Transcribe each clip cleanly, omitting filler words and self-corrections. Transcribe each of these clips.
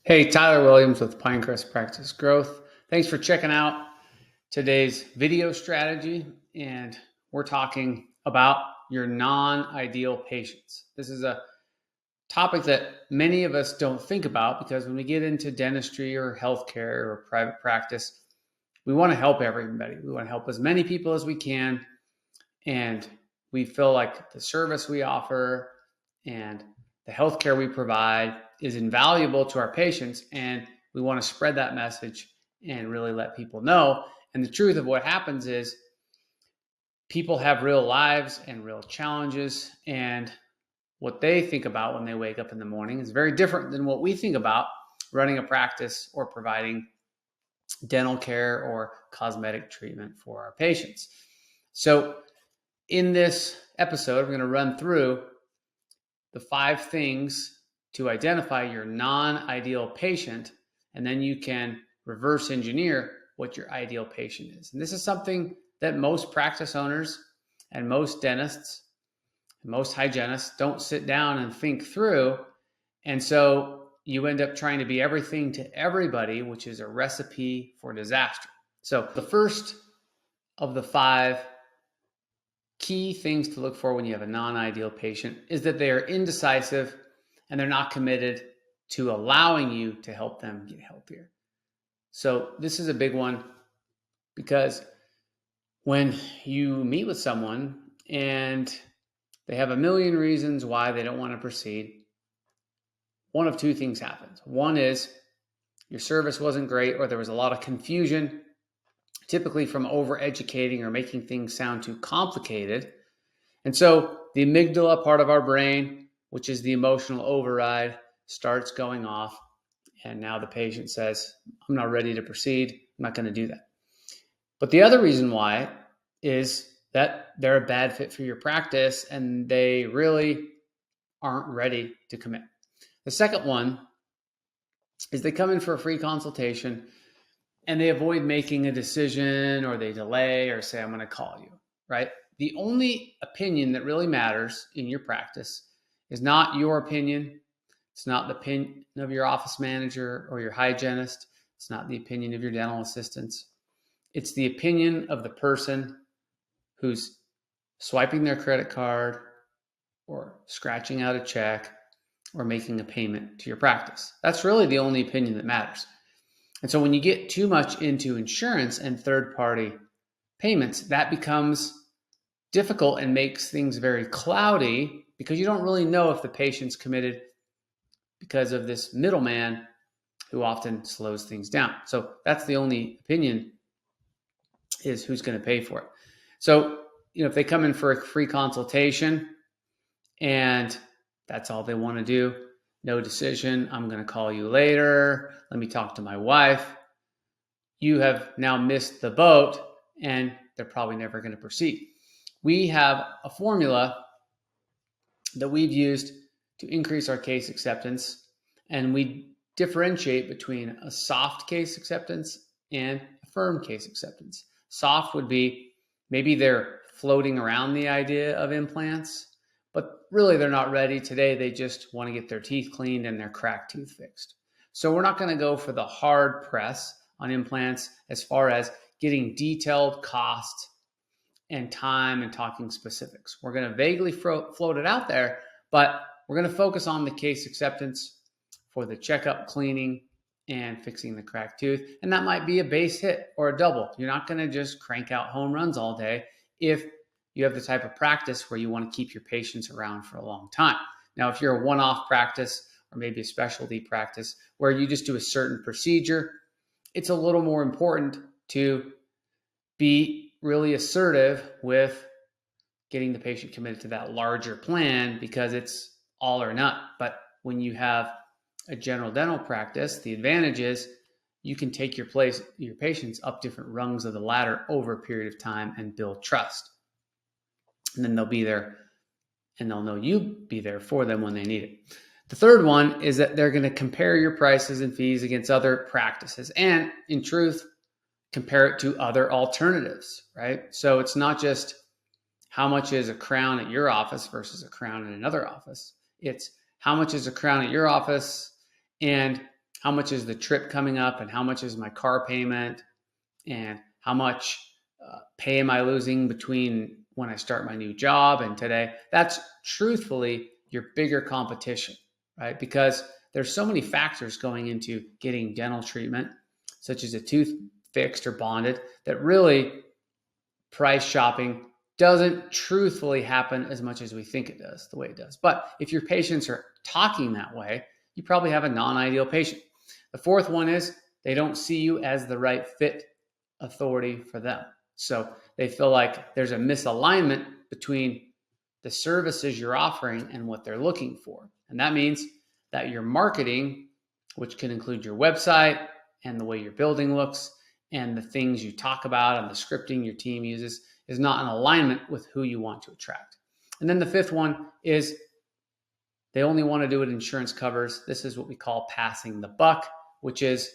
Hey, Tyler Williams with Pinecrest Practice Growth. Thanks for checking out today's video strategy. And we're talking about your non-ideal patients. This is a topic that many of us don't think about because when we get into dentistry or healthcare or private practice, we want to help everybody. We want to help as many people as we can. And we feel like the service we offer and the healthcare we provide is invaluable to our patients, and we want to spread that message and really let people know. And the truth of what happens is people have real lives and real challenges, and what they think about when they wake up in the morning is very different than what we think about running a practice or providing dental care or cosmetic treatment for our patients. So in this episode, we're going to run through the 5 things to identify your non-ideal patient, and then you can reverse engineer what your ideal patient is. And this is something that most practice owners and most dentists and most hygienists don't sit down and think through. And so you end up trying to be everything to everybody, which is a recipe for disaster. So the first of the 5 key things to look for when you have a non-ideal patient is that they are indecisive and they're not committed to allowing you to help them get healthier. So this is a big one because when you meet with someone and they have a million reasons why they don't want to proceed, one of 2 things happens. One is your service wasn't great, or there was a lot of confusion, typically from over-educating or making things sound too complicated. And so the amygdala part of our brain, which is the emotional override, starts going off. And now the patient says, I'm not ready to proceed. I'm not going to do that. But the other reason why is that they're a bad fit for your practice and they really aren't ready to commit. The second one is they come in for a free consultation and they avoid making a decision, or they delay or say, I'm going to call you, right? The only opinion that really matters in your practice is not your opinion. It's not the opinion of your office manager or your hygienist. It's not the opinion of your dental assistants. It's the opinion of the person who's swiping their credit card or scratching out a check or making a payment to your practice. That's really the only opinion that matters. And so when you get too much into insurance and third-party payments, that becomes difficult and makes things very cloudy because you don't really know if the patient's committed because of this middleman who often slows things down. So that's the only opinion, is who's going to pay for it. So, if they come in for a free consultation and that's all they want to do, no decision, I'm going to call you later, let me talk to my wife, you have now missed the boat and they're probably never going to proceed. We have a formula that we've used to increase our case acceptance, and we differentiate between a soft case acceptance and a firm case acceptance. Soft would be maybe they're floating around the idea of implants, but really they're not ready today. They just want to get their teeth cleaned and their cracked tooth fixed. So we're not going to go for the hard press on implants as far as getting detailed cost and time and talking specifics. We're going to vaguely float it out there, but we're going to focus on the case acceptance for the checkup, cleaning, and fixing the cracked tooth. And that might be a base hit or a double. You're not going to just crank out home runs all day if you have the type of practice where you want to keep your patients around for a long time. Now, if you're a one-off practice or maybe a specialty practice where you just do a certain procedure, it's a little more important to be really assertive with getting the patient committed to that larger plan because it's all or none. But when you have a general dental practice, the advantage is you can take your patients up different rungs of the ladder over a period of time and build trust. And then they'll be there and they'll know you be there for them when they need it. The third one is that they're going to compare your prices and fees against other practices and, in truth, compare it to other alternatives, right? So it's not just how much is a crown at your office versus a crown in another office. It's how much is a crown at your office and how much is the trip coming up, and how much is my car payment, and how much pay am I losing between when I start my new job and today. That's truthfully your bigger competition, right? Because there's so many factors going into getting dental treatment, such as a tooth fixed or bonded, that really price shopping doesn't truthfully happen as much as we think it does, the way it does. But if your patients are talking that way, you probably have a non-ideal patient. The fourth one is they don't see you as the right fit authority for them. So they feel like there's a misalignment between the services you're offering and what they're looking for. And that means that your marketing, which can include your website and the way your building looks and the things you talk about and the scripting your team uses, is not in alignment with who you want to attract. And then the fifth one is they only want to do what insurance covers. This is what we call passing the buck, which is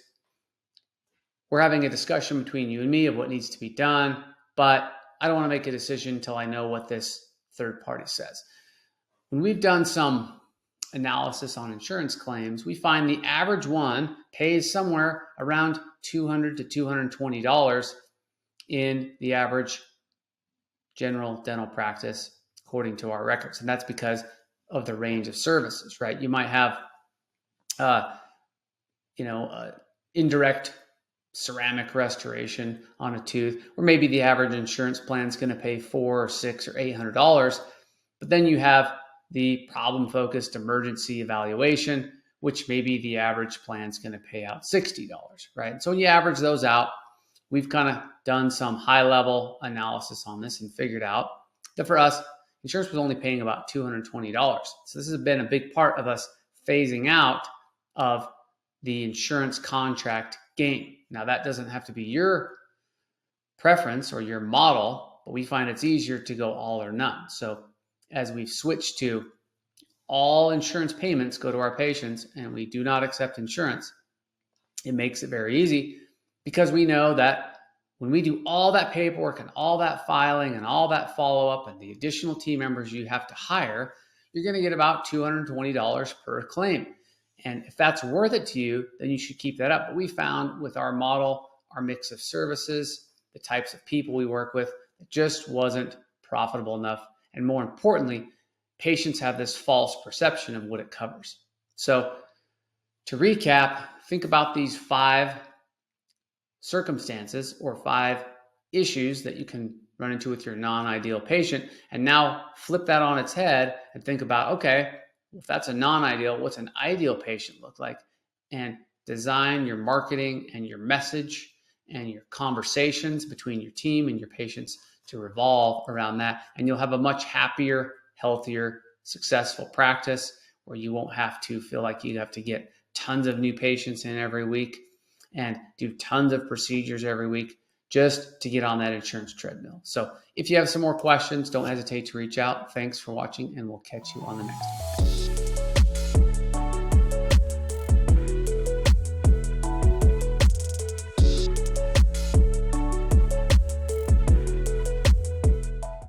we're having a discussion between you and me of what needs to be done, but I don't want to make a decision until I know what this third party says. When we've done some analysis on insurance claims, we find the average one pays somewhere around $200 to $220 in the average general dental practice, according to our records. And that's because of the range of services, right? You might have, indirect ceramic restoration on a tooth, where maybe the average insurance plan is going to pay $400 or $600 or $800. But then you have the problem-focused emergency evaluation, which maybe the average plan is going to pay out $60, right? And so when you average those out, we've kind of done some high-level analysis on this and figured out that for us, insurance was only paying about $220. So this has been a big part of us phasing out of the insurance contract game. Now, that doesn't have to be your preference or your model, but we find it's easier to go all or none. So as we've switched to all insurance payments go to our patients and we do not accept insurance, it makes it very easy, because we know that when we do all that paperwork and all that filing and all that follow-up and the additional team members you have to hire, you're going to get about $220 per claim. And if that's worth it to you, then you should keep that up. But we found with our model, our mix of services, the types of people we work with, it just wasn't profitable enough. And more importantly, patients have this false perception of what it covers. So to recap, think about these 5 circumstances or 5 issues that you can run into with your non-ideal patient, and now flip that on its head and think about, okay, if that's a non-ideal, what's an ideal patient look like? And design your marketing and your message and your conversations between your team and your patients to revolve around that. And you'll have a much happier, healthier, successful practice where you won't have to feel like you have to get tons of new patients in every week and do tons of procedures every week just to get on that insurance treadmill. So if you have some more questions, don't hesitate to reach out. Thanks for watching, and we'll catch you on the next one.